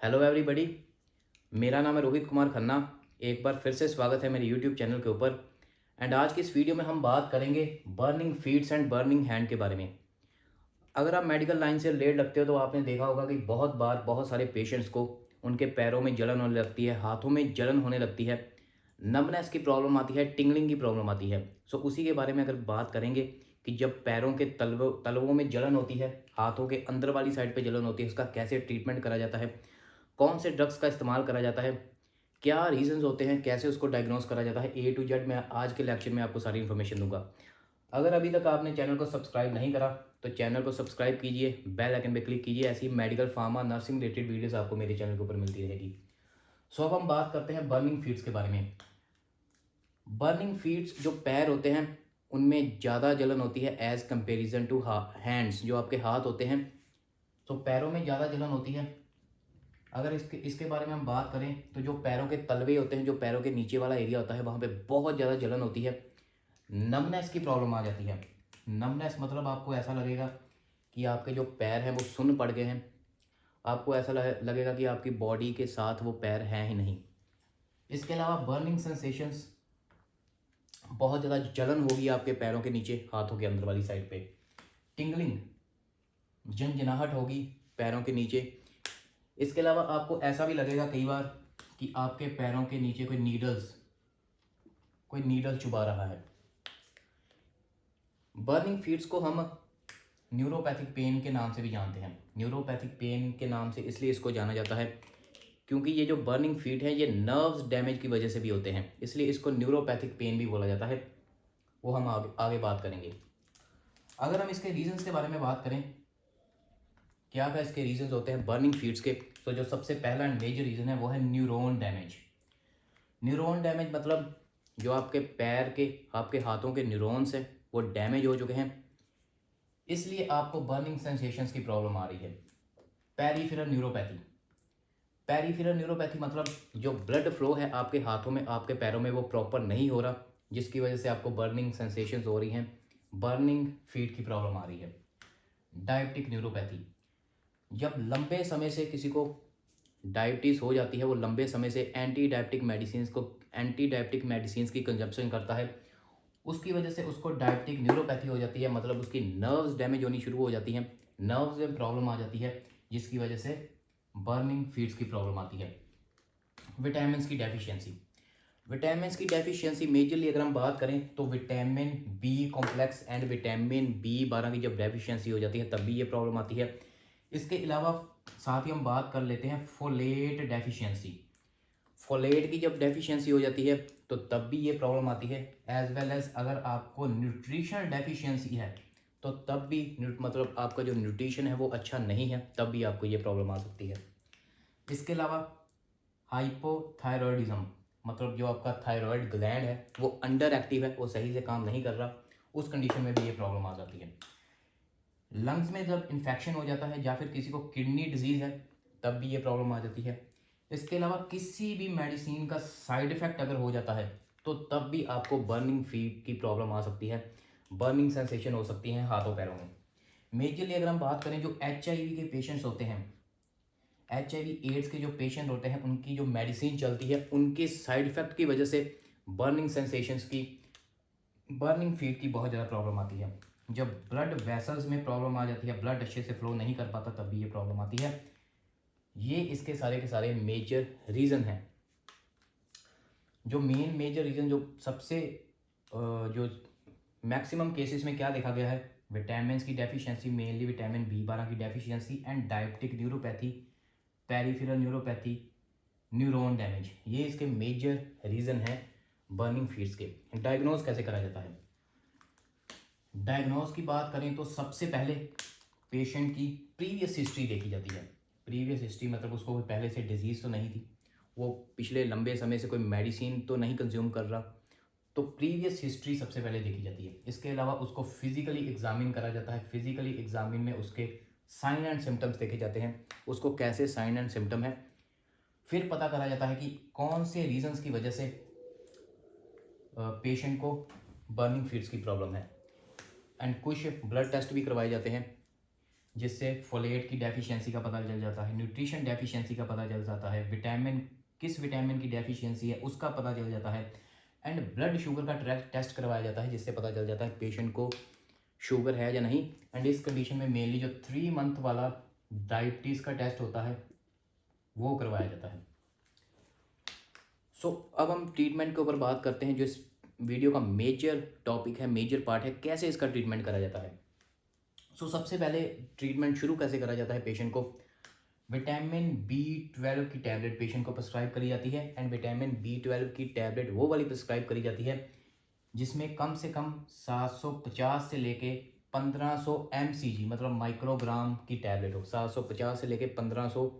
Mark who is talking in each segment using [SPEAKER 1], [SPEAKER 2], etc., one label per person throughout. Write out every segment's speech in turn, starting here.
[SPEAKER 1] Hello everybody. मेरा नाम है रोहित कुमार खन्ना। एक बार फिर से स्वागत है मेरे यूट्यूब चैनल के ऊपर। एंड आज की इस वीडियो में हम बात करेंगे burning feats and burning hand के बारे में। अगर आप मेडिकल लाइन से रिलेटेड रखते हो तो आपने देखा होगा कि बहुत बार बहुत सारे पेशेंट्स को उनके पैरों में जलन होने लगती है, हाथों में जलन होने लगती है, नमनेस की प्रॉब्लम आती है, टिंगलिंग की प्रॉब्लम आती है। सो उसी के बारे में अगर बात करेंगे कि जब पैरों के तलवों में जलन होती है, हाथों के अंदर वाली साइड पे जलन होती है, उसका कैसे ट्रीटमेंट करा जाता है, कौन से ड्रग्स का इस्तेमाल करा जाता है, क्या रीजंस होते हैं, कैसे उसको डायग्नोस करा जाता है, ए टू जेड मैं आज के लेक्चर में आपको सारी इन्फॉर्मेशन दूंगा। अगर अभी तक आपने चैनल को सब्सक्राइब नहीं करा तो चैनल को सब्सक्राइब कीजिए, बेल आइकन पे क्लिक कीजिए। ऐसी medical pharma nursing related videos आपको मेरे चैनल के ऊपर मिलती रहेगी। सो अब हम बात करते हैं बर्निंग फीट्स के बारे में। बर्निंग फीट्स जो पैर होते हैं उनमें ज़्यादा जलन होती है एज कंपेरिजन टू हैंड्स। जो आपके हाथ होते हैं तो पैरों में ज़्यादा जलन होती है। अगर इसके इसके बारे में हम बात करें तो जो पैरों के तलवे होते हैं, जो पैरों के नीचे वाला एरिया होता है, वहाँ पे बहुत ज़्यादा जलन होती है, नमनेस की प्रॉब्लम आ जाती है। नमनेस मतलब आपको ऐसा लगेगा कि आपके जो पैर हैं वो सुन्न पड़ गए हैं। आपको ऐसा लगेगा कि आपकी बॉडी के साथ वो पैर हैं ही नहीं। इसके अलावा बर्निंग सेंसेशंस, बहुत ज़्यादा जलन होगी आपके पैरों के नीचे, हाथों के अंदर वाली साइड पे। टिंगलिंग, झंझनाहट होगी पैरों के नीचे। इसके अलावा आपको ऐसा भी लगेगा कई बार कि आपके पैरों के नीचे कोई नीडल चुभा रहा है। बर्निंग फीट्स को हम न्यूरोपैथिक पेन के नाम से भी जानते हैं। न्यूरोपैथिक पेन के नाम से इसलिए इसको जाना जाता है क्योंकि ये जो बर्निंग फीट है ये नर्व्स डैमेज की वजह से भी होते हैं, इसलिए इसको न्यूरोपैथिक पेन भी बोला जाता है। वो हम आगे आगे बात करेंगे। अगर हम इसके रीजंस के बारे में बात करें, क्या क्या इसके रीजंस होते हैं बर्निंग फीट्स के, तो जो सबसे पहला मेजर रीज़न है वो है न्यूरॉन डैमेज। न्यूरॉन डैमेज मतलब जो आपके पैर के, आपके हाथों के न्यूरॉन्स हैं वो डैमेज हो चुके हैं, इसलिए आपको बर्निंग सेंसेशंस की प्रॉब्लम आ रही है। Peripheral neuropathy. पेरिफेरल न्यूरोपैथी मतलब जो ब्लड फ्लो है आपके हाथों में, आपके पैरों में, वो प्रॉपर नहीं हो रहा, जिसकी वजह से आपको बर्निंग सेंसेशंस हो रही हैं, बर्निंग फीट की प्रॉब्लम आ रही है। डायबिटिक न्यूरोपैथी, जब लंबे समय से किसी को डायबिटीज़ हो जाती है, वो लंबे समय से एंटी डायबिटिक मेडिसिन की कंजप्शन करता है, उसकी वजह से उसको डायबिटिक न्यूरोपैथी हो जाती है। मतलब उसकी नर्व्स डैमेज होनी शुरू हो जाती हैं, नर्व्स में प्रॉब्लम आ जाती है, जिसकी वजह से बर्निंग फीट्स की प्रॉब्लम आती है। विटामिन की डेफिशिएंसी। विटामिन की डेफिशिएंसी मेजरली अगर हम बात करें तो vitamin B complex and vitamin B 12 की जब डेफिशिएंसी हो जाती है तब भी ये प्रॉब्लम आती है। इसके अलावा साथ ही हम बात कर लेते हैं फोलेट डेफिशिएंसी। फोलेट की जब डेफिशिएंसी हो जाती है तो तब भी ये प्रॉब्लम आती है। एज वेल एज अगर आपको न्यूट्रिशनल डेफिशिएंसी है तो तब भी मतलब आपका जो न्यूट्रिशन है वो अच्छा नहीं है, तब भी आपको ये प्रॉब्लम आ सकती है। इसके अलावा हाइपोथायरॉयडिज्म, मतलब जो आपका थायराइड ग्लैंड है वो अंडर एक्टिव है, वो सही से काम नहीं कर रहा, उस कंडीशन में भी ये प्रॉब्लम आ जाती है। लंग्स में जब इन्फेक्शन हो जाता है या फिर किसी को किडनी डिजीज़ है तब भी ये प्रॉब्लम आ जाती है। इसके अलावा किसी भी मेडिसिन का साइड इफ़ेक्ट अगर हो जाता है तो तब भी आपको बर्निंग फीट की प्रॉब्लम आ सकती है, बर्निंग सेंसेशन हो सकती है हाथों पैरों में। मेजरली अगर हम बात करें, जो HIV के पेशेंट्स होते हैं, HIV एड्स के जो पेशेंट होते हैं, उनकी जो मेडिसिन चलती है उनके साइड इफ़ेक्ट की वजह से बर्निंग सेंसेशंस की, बर्निंग फीट की बहुत ज़्यादा प्रॉब्लम आती है। जब ब्लड वेसल्स में प्रॉब्लम आ जाती है, ब्लड अच्छे से फ्लो नहीं कर पाता, तब भी ये प्रॉब्लम आती है। ये इसके सारे के सारे मेजर रीज़न हैं। जो मेन मेजर रीज़न, जो सबसे जो मैक्सिमम केसेस में क्या देखा गया है, विटामिन की डेफिशिएंसी, मेनली विटामिन बी 12 की deficiency and diabetic neuropathy, peripheral neuropathy, neuron damage, ये इसके मेजर रीज़न है बर्निंग फीट्स के। डायग्नोज कैसे करा जाता है? डायग्नोज की बात करें तो सबसे पहले पेशेंट की प्रीवियस हिस्ट्री देखी जाती है। प्रीवियस हिस्ट्री मतलब उसको कोई पहले से डिजीज़ तो नहीं थी, वो पिछले लंबे समय से कोई मेडिसिन तो नहीं कंज्यूम कर रहा, तो प्रीवियस हिस्ट्री सबसे पहले देखी जाती है। इसके अलावा उसको फिजिकली एग्जामिन करा जाता है। फिजिकली एग्जामिन में उसके साइन एंड सिम्टम्स देखे जाते हैं, उसको कैसे साइन एंड सिम्टम है। फिर पता करा जाता है कि कौन से रीजंस की वजह से पेशेंट को बर्निंग फीट्स की प्रॉब्लम है, एंड कुछ ब्लड टेस्ट भी करवाए जाते हैं जिससे फोलेट की डेफिशिएंसी का पता चल जाता है, न्यूट्रिशन डेफिशिएंसी का पता चल जाता है, विटामिन किस विटामिन की डेफिशिएंसी है उसका पता चल जाता है, एंड ब्लड शुगर का टेस्ट करवाया जाता है जिससे पता चल जाता है पेशेंट को शुगर है या नहीं। एंड इस कंडीशन में मेनली जो 3 मंथ वाला डायबिटीज़ का टेस्ट होता है वो करवाया जाता है। अब हम ट्रीटमेंट के ऊपर बात करते हैं, जो इस वीडियो का मेजर टॉपिक है, मेजर पार्ट है, कैसे इसका ट्रीटमेंट करा जाता है। सबसे पहले ट्रीटमेंट शुरू कैसे करा जाता है, पेशेंट को विटामिन B12 की टैबलेट पेशेंट को प्रिस्क्राइब करी जाती है। एंड विटामिन B12 की टैबलेट वो वाली प्रिस्क्राइब करी जाती है जिसमें कम से कम 750 से लेके 1500 mcg मतलब माइक्रोग्राम की टैबलेट हो। 750 से लेके 1500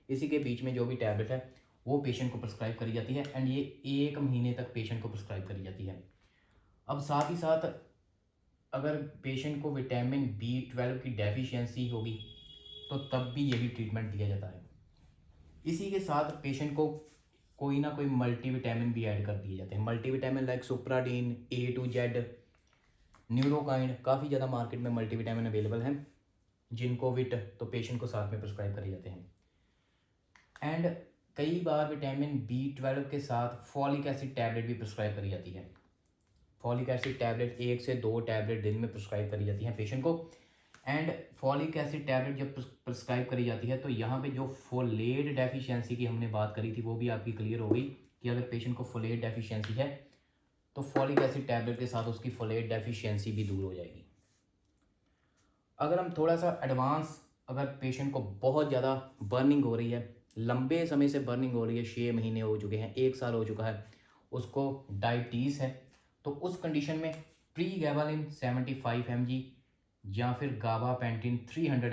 [SPEAKER 1] इसी के बीच में जो भी टैबलेट है वो पेशेंट को प्रिस्क्राइब करी जाती है। एंड ये 1 महीने तक पेशेंट को प्रिस्क्राइब करी जाती है। अब साथ ही साथ अगर पेशेंट को विटामिन B12 की डेफिशिएंसी होगी तो तब भी यही ट्रीटमेंट दिया जाता है। इसी के साथ पेशेंट को कोई ना कोई मल्टीविटामिन भी ऐड कर दिए जाते हैं। Multivitamin like Supradyn, A to Z, Neurokind, काफ़ी ज़्यादा मार्केट में मल्टीविटामिन अवेलेबल हैं जिनको विट तो पेशेंट को साथ में प्रिस्क्राइब करे जाते हैं। एंड कई बार विटामिन B12 के साथ फॉलिक एसिड टैबलेट भी प्रिस्क्राइब करी जाती है। फॉलिक एसिड टैबलेट 1 से 2 टैबलेट दिन में प्रिस्क्राइब करी जाती हैं पेशेंट को। एंड फॉलिक एसिड टैबलेट जब प्रिस्क्राइब करी जाती है तो यहाँ पे जो फोलेट डेफिशिएंसी की हमने बात करी थी वो भी आपकी क्लियर हो गई कि अगर पेशेंट को फोलेट डेफिशिएंसी है तो फॉलिक एसिड टैबलेट के साथ उसकी फोलेट डेफिशिएंसी भी दूर हो जाएगी। अगर हम थोड़ा सा एडवांस, अगर पेशेंट को बहुत ज़्यादा बर्निंग हो रही है, लंबे समय से बर्निंग हो रही है, 6 महीने हो चुके हैं, 1 साल हो चुका है, उसको डायबिटीज़ है, तो उस कंडीशन में प्रीगैबालिन 75 mg या फिर गाबापेंटिन 300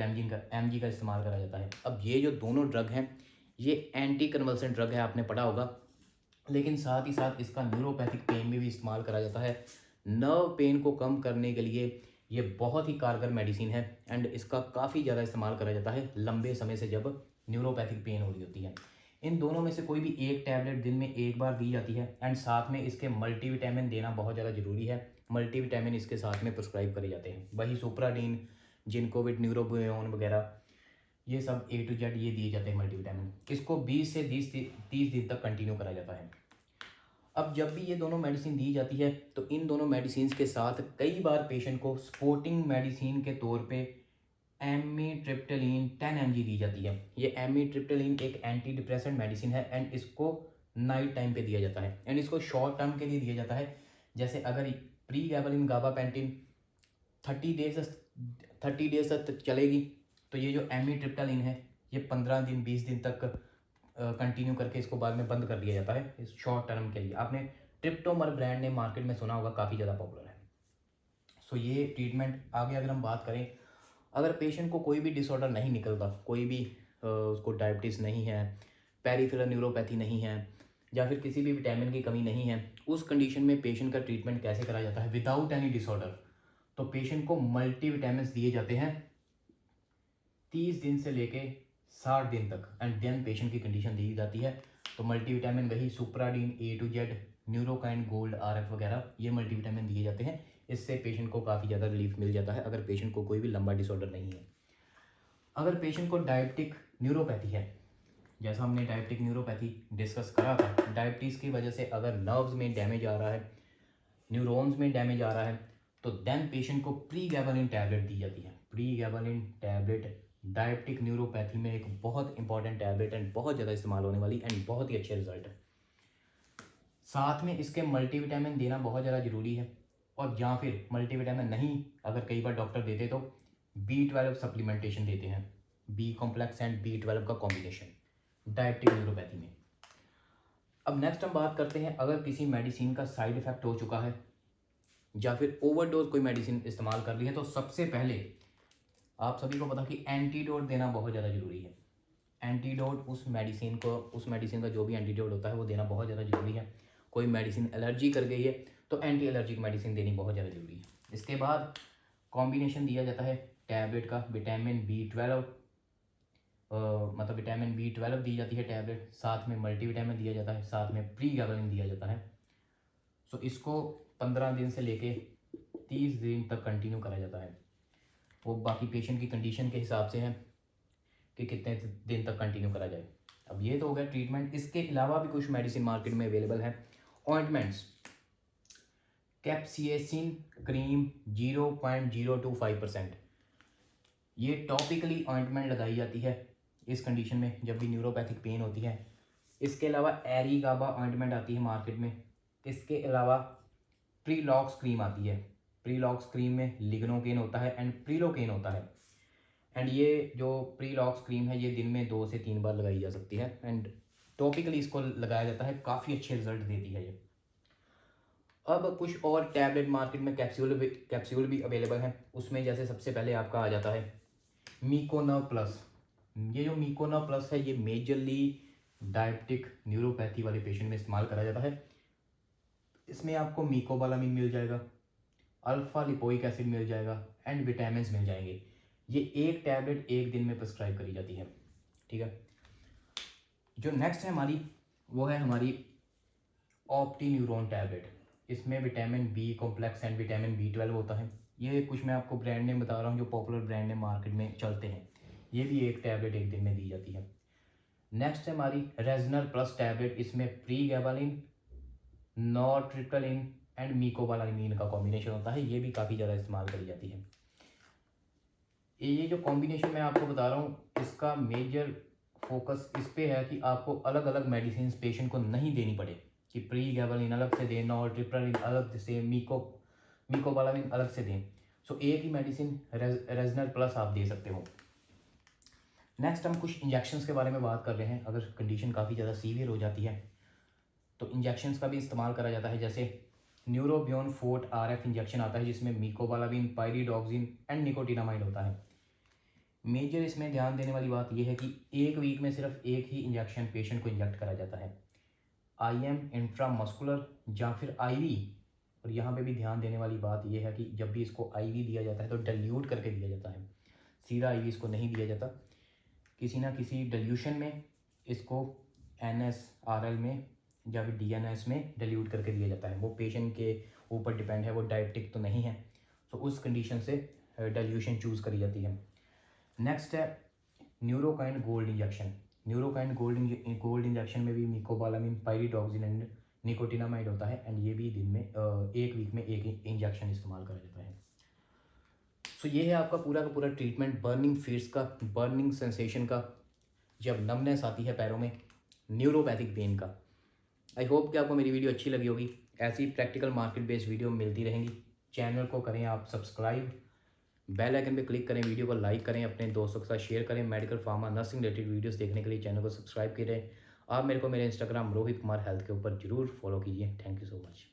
[SPEAKER 1] mg का इस्तेमाल करा जाता है। अब ये जो दोनों ड्रग हैं ये एंटी कन्वल्सेंट ड्रग है, आपने पढ़ा होगा, लेकिन साथ ही साथ इसका न्यूरोपैथिक पेन में भी इस्तेमाल करा जाता है। नर्व पेन को कम करने के लिए ये बहुत ही कारगर मेडिसिन है एंड इसका काफ़ी ज़्यादा इस्तेमाल करा जाता है लंबे समय से जब न्यूरोपैथिक पेन हो रही होती है। इन दोनों में से कोई भी एक टैबलेट दिन में 1 बार दी जाती है एंड साथ में इसके मल्टीविटामिन देना बहुत ज़्यादा ज़रूरी है। मल्टीविटामिन इसके साथ में प्रिस्क्राइब करे जाते हैं, वही सुप्राडीन, जिनकोविट, न्यूरोबियोन वगैरह, ये सब A to Z ये दिए जाते हैं मल्टीविटामिन। इसको 20 से 30 दिन तक कंटिन्यू करा जाता है। अब जब भी ये दोनों मेडिसिन दी जाती है तो इन दोनों मेडिसिन के साथ कई बार पेशेंट को सपोर्टिंग मेडिसिन के तौर पे एमीट्रिप्टाइलिन 10 mg दी जाती है। ये एमीट्रिप्टाइलिन एक एंटी डिप्रेसेंट मेडिसिन है एंड इसको नाइट टाइम पे दिया जाता है एंड इसको शॉर्ट टर्म के लिए दिया जाता है। जैसे अगर प्रीगैबालिन गाबापेंटिन 30 डेज तक चलेगी तो ये जो एमीट्रिप्टाइलिन है ये 15 दिन 20 दिन तक कंटिन्यू करके इसको बाद में बंद कर दिया जाता है इस शॉर्ट टर्म के लिए। आपने ट्रिप्टोमर ब्रांड ने मार्केट में सुना होगा, काफ़ी ज़्यादा पॉपुलर है। ये ट्रीटमेंट आगे अगर हम बात करें, अगर पेशेंट को कोई भी डिसऑर्डर नहीं निकलता, कोई भी उसको डायबिटीज़ नहीं है, पेरिफेरल न्यूरोपैथी नहीं है या फिर किसी भी विटामिन की कमी नहीं है, उस कंडीशन में पेशेंट का ट्रीटमेंट कैसे करा जाता है विदाउट एनी डिसऑर्डर। तो पेशेंट को मल्टीविटामिन दिए जाते हैं 30 दिन से लेके 60 दिन तक एंड देन पेशेंट की कंडीशन दी जाती है। तो मल्टीविटामिन वही सुप्राडीन, A to Z, Neurokind, gold, RF वगैरह ये मल्टीविटामिन दिए जाते हैं। इससे पेशेंट को काफ़ी ज़्यादा रिलीफ मिल जाता है अगर पेशेंट को कोई भी लंबा डिसऑर्डर नहीं है। अगर पेशेंट को डायबिटिक न्यूरोपैथी है, जैसा हमने डायबिटिक न्यूरोपैथी डिस्कस करा था, डायबिटीज़ की वजह से अगर नर्व्स में डैमेज आ रहा है, न्यूरॉन्स में डैमेज आ रहा है, तो देन पेशेंट को प्रीगैबालिन टैबलेट दी जाती है। प्रीगैबालिन टैबलेट डायबिटिक न्यूरोपैथी में एक बहुत इंपॉर्टेंट टैबलेट एंड बहुत ज़्यादा इस्तेमाल होने वाली एंड बहुत ही अच्छे रिजल्ट है। साथ में इसके मल्टीविटामिन देना बहुत ज़्यादा ज़रूरी है, और या फिर मल्टीविटामिन नहीं अगर कई बार डॉक्टर देते तो B12 सप्लीमेंटेशन देते हैं, B कॉम्प्लेक्स एंड B12 का कॉम्बिनेशन डायबिटिक न्यूरोपैथी में। अब नेक्स्ट हम बात करते हैं, अगर किसी मेडिसिन का साइड इफेक्ट हो चुका है या फिर ओवरडोज कोई मेडिसिन इस्तेमाल कर ली है, तो सबसे पहले आप सभी को पता कि एंटीडोट देना बहुत ज़्यादा ज़रूरी है। एंटीडोट उस मेडिसिन का जो भी एंटीडोट होता है वो देना बहुत ज़्यादा ज़रूरी है। कोई मेडिसिन एलर्जी कर गई है तो एंटी एलर्जिक मेडिसिन देनी बहुत ज़्यादा ज़रूरी है। इसके बाद कॉम्बिनेशन दिया जाता है टैबलेट का, विटामिन B12 मतलब विटामिन B12 दी जाती है टैबलेट, साथ में मल्टीविटामिन दिया जाता है, साथ में प्रीगैबालिन दिया जाता है। इसको 15 दिन से लेके 30 दिन तक कंटिन्यू करा जाता है। वो बाकी पेशेंट की कंडीशन के हिसाब से है कि कितने दिन तक कंटिन्यू करा जाए। अब ये तो हो गया ट्रीटमेंट। इसके अलावा भी कुछ मेडिसिन मार्केट में अवेलेबल है। ऑइंटमेंट्स, कैप्सिएसिन क्रीम 0.025%, ये टॉपिकली ऑइंटमेंट लगाई जाती है इस कंडीशन में जब भी न्यूरोपैथिक पेन होती है। इसके अलावा एरिगाबा ऑइंटमेंट आती है मार्केट में। इसके अलावा प्रीलॉक्स क्रीम आती है। प्रीलॉक्स क्रीम में लिग्नोकेन होता है एंड प्रीलोकेन होता है। एंड ये जो प्रीलॉक्स क्रीम है ये दिन में 2 से 3 बार लगाई जा सकती है एंड टॉपिकली इसको लगाया जाता है, काफ़ी अच्छे रिजल्ट देती है ये। अब कुछ और टैबलेट मार्केट में कैप्सूल भी अवेलेबल हैं। उसमें जैसे सबसे पहले आपका आ जाता है मीकोनव प्लस। ये जो मीकोनव प्लस है ये मेजरली डायबिटिक न्यूरोपैथी वाले पेशेंट में इस्तेमाल करा जाता है। इसमें आपको मीकोबालामिन मिल जाएगा, अल्फा लिपोइक एसिड मिल जाएगा एंड विटामिन मिल जाएंगे। ये एक टैबलेट एक दिन में प्रिस्क्राइब करी जाती है, ठीक है। जो नेक्स्ट है हमारी वो है हमारी ऑप्टीन्यूरोन टैबलेट। इसमें vitamin B complex and vitamin B12 होता है। ये कुछ मैं आपको ब्रांड नेम बता रहा हूँ जो पॉपुलर ब्रांड नेम मार्केट में चलते हैं। ये भी एक टैबलेट एक दिन में दी जाती है। नेक्स्ट है हमारी रेजनर प्लस टैबलेट। इसमें प्रीगैबालिन, नॉर्ट्रिप्टलिन एंड मीकोबालामिन का कॉम्बिनेशन होता है। ये भी काफ़ी ज़्यादा इस्तेमाल करी जाती है। ये जो कॉम्बिनेशन मैं आपको बता रहा हूँ इसका मेजर फोकस इस पे है कि आपको अलग अलग मेडिसिन पेशेंट को नहीं देनी पड़े कि प्रीगैबालिन अलग से दें, नॉर्ट्रिप्टलिन अलग से, मीकोबालामिन अलग से दें। सो एक ही मेडिसिन रेजनर प्लस आप दे सकते हो। नेक्स्ट हम कुछ इंजेक्शंस के बारे में बात कर रहे हैं। अगर कंडीशन काफ़ी ज़्यादा सीवियर हो जाती है तो इंजेक्शंस का भी इस्तेमाल करा जाता है। जैसे न्यूरोबियोन फोर्ट RF इंजेक्शन आता है जिसमें मीकोबालामिन, पायरिडॉक्सिन एंड निकोटिनामाइड होता है। मेजर इसमें ध्यान देने वाली बात यह है कि एक वीक में सिर्फ एक ही इंजेक्शन पेशेंट को इंजेक्ट करा जाता है, IM इंट्रामस्कुलर या फिर IV। और यहाँ पे भी ध्यान देने वाली बात यह है कि जब भी इसको IV दिया जाता है तो डाइल्यूट करके दिया जाता है, सीधा IV इसको नहीं दिया जाता। किसी ना किसी डाइल्यूशन में इसको NSRL में या फिर DNS में डाइल्यूट करके दिया जाता है। वो पेशेंट के ऊपर डिपेंड है, वो डायबिटिक तो नहीं है, तो उस कंडीशन से डाइल्यूशन चूज़ करी जाती है। नेक्स्ट है Neurokine gold injection. Neurokine gold injection में भी मीकोबालामिन, पायरिडॉक्सिन एंड निकोटिनामाइड होता है एंड ये भी दिन में एक वीक में एक इंजेक्शन इस्तेमाल करा जाता है। सो ये है आपका पूरा का पूरा ट्रीटमेंट बर्निंग फीट्स का, बर्निंग सेंसेशन का, जब नमनेस आती है पैरों में, न्यूरोपैथिक पेन का। आई होप कि आपको मेरी वीडियो अच्छी लगी होगी। ऐसी प्रैक्टिकल मार्केट बेस्ड वीडियो मिलती रहेंगी। चैनल को करें आप सब्सक्राइब, बेल आइकन पे क्लिक करें, वीडियो को लाइक करें, अपने दोस्तों के साथ शेयर करें। Medical pharma nursing related videos देखने के लिए चैनल को सब्सक्राइब करें। आप मेरे को मेरे इंस्टाग्राम रोहित कुमार हेल्थ के ऊपर जरूर फॉलो कीजिए। Thank you so much.